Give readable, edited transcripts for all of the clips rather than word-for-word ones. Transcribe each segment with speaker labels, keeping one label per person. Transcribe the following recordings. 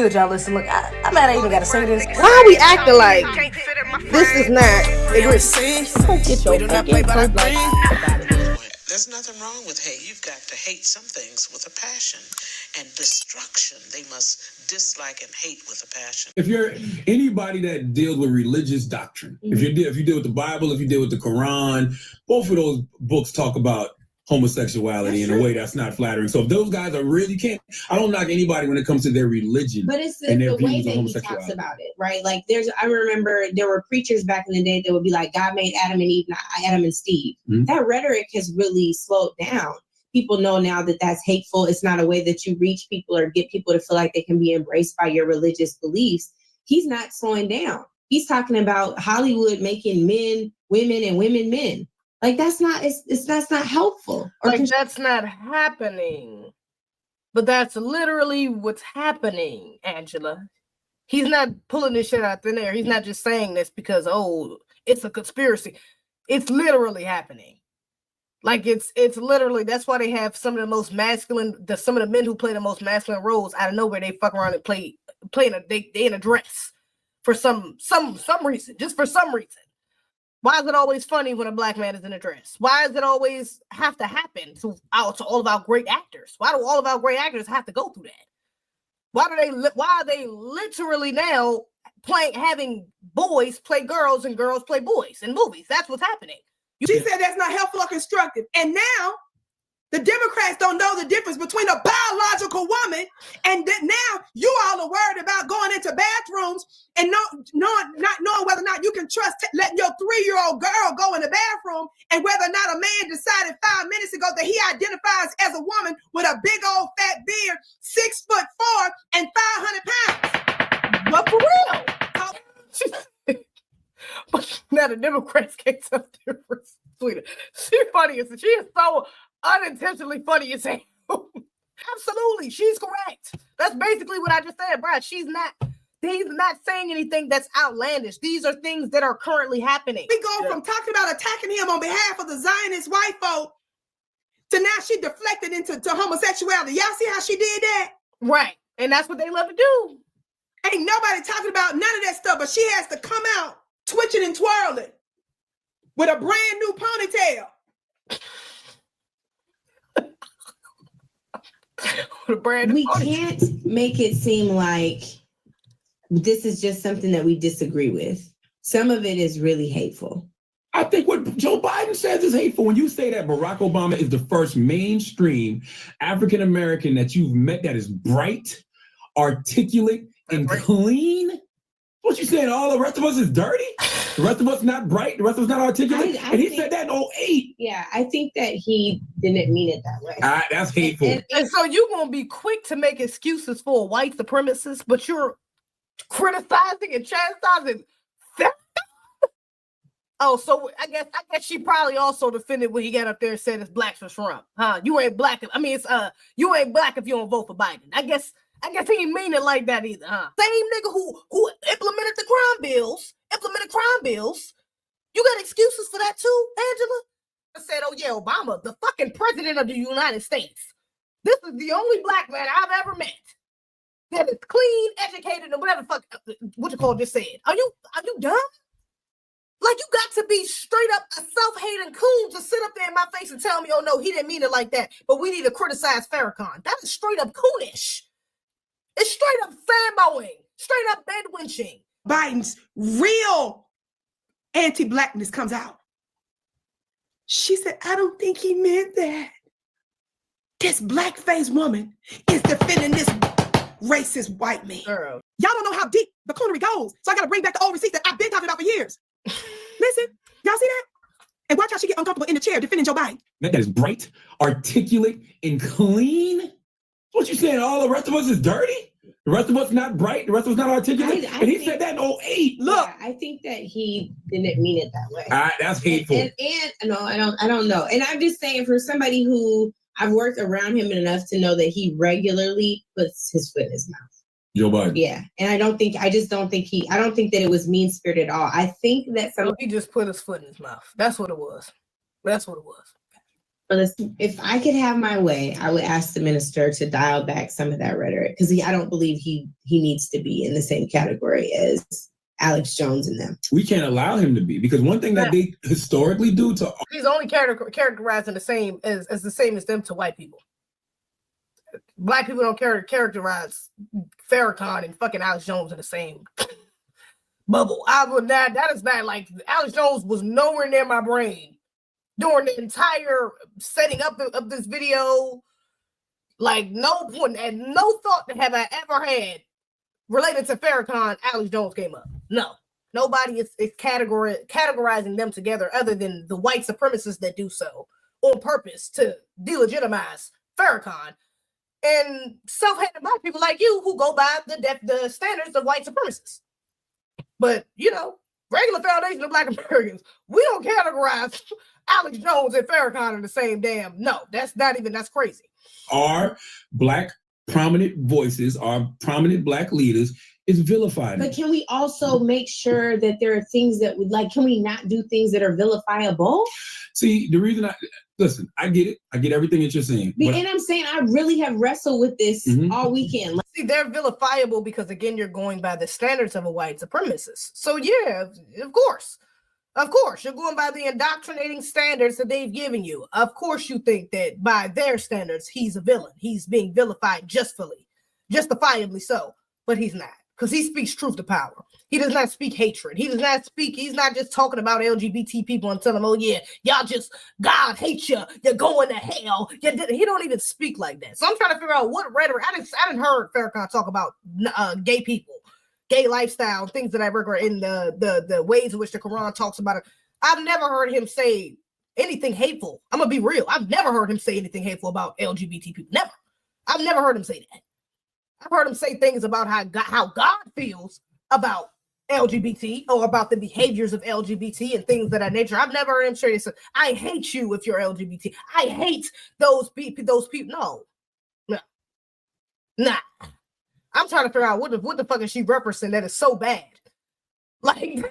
Speaker 1: good, y'all? Listen, look, I'm mad I even gotta say this.
Speaker 2: Why are we acting like this is not
Speaker 3: There's nothing wrong with hate. You've got to hate some things with a passion. And destruction, they must dislike and hate with a passion.
Speaker 4: If you're anybody that deals with religious doctrine, if you deal with the Bible, if you deal with the Quran, both of those books talk about homosexuality in a way that's not flattering. So if those guys are really I don't knock anybody when it comes to their religion.
Speaker 5: But it's the way that he talks about it, right? Like I remember there were preachers back in the day that would be like, God made Adam and Eve, not Adam and Steve. Mm-hmm. That rhetoric has really slowed down. People know now that that's hateful. It's not a way that you reach people or get people to feel like they can be embraced by your religious beliefs. He's not slowing down. He's talking about Hollywood making men women and women men. Like that's not helpful.
Speaker 2: That's not happening. But that's literally what's happening, Angela. He's not pulling this shit out thin air. He's not just saying this because it's a conspiracy. It's literally happening. Like it's literally, that's why they have some of the most masculine, some of the men who play the most masculine roles out of nowhere, they fuck around and they in a dress for some reason, just for some reason. Why is it always funny when a black man is in a dress? Why does it always have to happen to all of our great actors? Why do all of our great actors have to go through that? Why are they literally now having boys play girls and girls play boys in movies? That's what's happening.
Speaker 6: She said that's not helpful or constructive. And now the Democrats don't know the difference between a biological woman and now you all are worried about going into bathrooms and not knowing whether or not you can trust letting your 3-year-old girl go in the bathroom and whether or not a man decided 5 minutes ago that he identifies as a woman with a big old fat beard, 6'4" and 500 pounds.
Speaker 2: But for real. But now the Democrats can't tell the difference between it. She's funny. She is so unintentionally funny as hell. Absolutely, she's correct. That's basically what I just said, Brad. He's not saying anything that's outlandish. These are things that are currently happening.
Speaker 6: We go from talking about attacking him on behalf of the Zionist white folk to now she deflected into homosexuality. Y'all see how she did that?
Speaker 2: Right, and that's what they love to do.
Speaker 6: Ain't nobody talking about none of that stuff, but she has to come out twitching and twirling with a brand new ponytail.
Speaker 5: We can't make it seem like this is just something that we disagree with. Some of it is really hateful.
Speaker 4: I think what Joe Biden says is hateful. When you say that Barack Obama is the first mainstream African-American that you've met that is bright, articulate, and clean. What you saying? All the rest of us is dirty? The rest of us not bright? The rest of us not articulate? And he said that in 2008.
Speaker 5: Yeah, I think that he didn't mean it that way.
Speaker 4: That's hateful.
Speaker 2: And so you're going to be quick to make excuses for a white supremacist, but you're criticizing and chastising. Oh, so I guess she probably also defended when he got up there and said it's blacks for Trump. Huh? You ain't black. You ain't black if you don't vote for Biden. I guess he didn't mean it like that either, huh? Same nigga who implemented crime bills. You got excuses for that too, Angela? I said, oh yeah, Obama, the fucking president of the United States. This is the only black man I've ever met that is clean, educated, and whatever the fuck what you call just said. Are you dumb? Like you got to be straight up a self-hating coon to sit up there in my face and tell me, oh no, he didn't mean it like that, but we need to criticize Farrakhan. That is straight up coonish. It's straight up fanboying, straight up bed winching.
Speaker 6: Biden's real anti-blackness comes out. She said, I don't think he meant that. This blackface woman is defending this racist white man.
Speaker 2: Girl.
Speaker 6: Y'all don't know how deep the coonery goes. So I got to bring back the old receipts that I've been talking about for years. Listen, y'all see that? And watch how she get uncomfortable in the chair defending Joe Biden.
Speaker 4: That is bright, articulate, and clean. What you saying? All the rest of us is dirty? The rest of us not bright? The rest of us not articulate? And he said that in 2008. Look.
Speaker 5: Yeah, I think that he didn't mean it that way.
Speaker 4: That's hateful.
Speaker 5: And no, I don't know. And I'm just saying, for somebody who I've worked around him enough to know that he regularly puts his foot in his mouth.
Speaker 4: Joe Biden.
Speaker 5: Yeah. And I don't think that it was mean-spirited at all. I think that
Speaker 2: he just put his foot in his mouth. That's what it was.
Speaker 5: For this, if I could have my way, I would ask the minister to dial back some of that rhetoric because I don't believe he needs to be in the same category as Alex Jones and them.
Speaker 4: We can't allow him to be, because one thing that they historically do to
Speaker 2: he's only characterizing the same as them to white people. Black people don't characterize Farrakhan and fucking Alex Jones in the same bubble. I would not. That is not like Alex Jones was nowhere near my brain during the entire setting up of this video. Like no point and no thought to have I ever had related to Farrakhan, Alex Jones came up. No, nobody is categorizing them together other than the white supremacists that do so on purpose to delegitimize Farrakhan and self-hating black people like you who go by the standards of white supremacists. But, you know, regular foundation of black Americans, we don't categorize Alex Jones and Farrakhan in the same damn. No, that's crazy.
Speaker 4: Our black prominent voices, our prominent black leaders is vilified.
Speaker 5: But can we also make sure that there are things that would can we not do things that are vilifiable?
Speaker 4: See, the reason I get it. I get everything that you're saying.
Speaker 5: And I'm saying I really have wrestled with this all weekend.
Speaker 2: See, they're vilifiable because, again, you're going by the standards of a white supremacist. So, yeah, of course. Of course, you're going by the indoctrinating standards that they've given you. Of course, you think that by their standards, he's a villain. He's being vilified justifiably so. But he's not, because he speaks truth to power. He does not speak hatred. He's not just talking about LGBT people and telling them, oh, yeah, y'all just, God hates you. You're going to hell. He don't even speak like that. So I'm trying to figure out what rhetoric. I didn't heard Farrakhan talk about gay people, gay lifestyle, things that I regret in the ways in which the Quran talks about it. I've never heard him say anything hateful. I'm going to be real. I've never heard him say anything hateful about LGBT people. Never. I've never heard him say that. I've heard him say things about how God feels about LGBT or about the behaviors of LGBT and things of that nature. I've never heard him say this. I hate you if you're LGBT. I hate those people. No. Nah. I'm trying to figure out what the fuck is she referencing that is so bad, like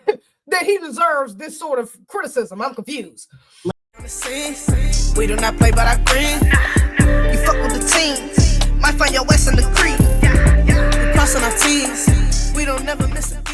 Speaker 2: that he deserves this sort of criticism. I'm confused.
Speaker 7: We do not play by our green. You fuck with the team. Might find your West in the creek. We crossing our T's. We don't never miss it.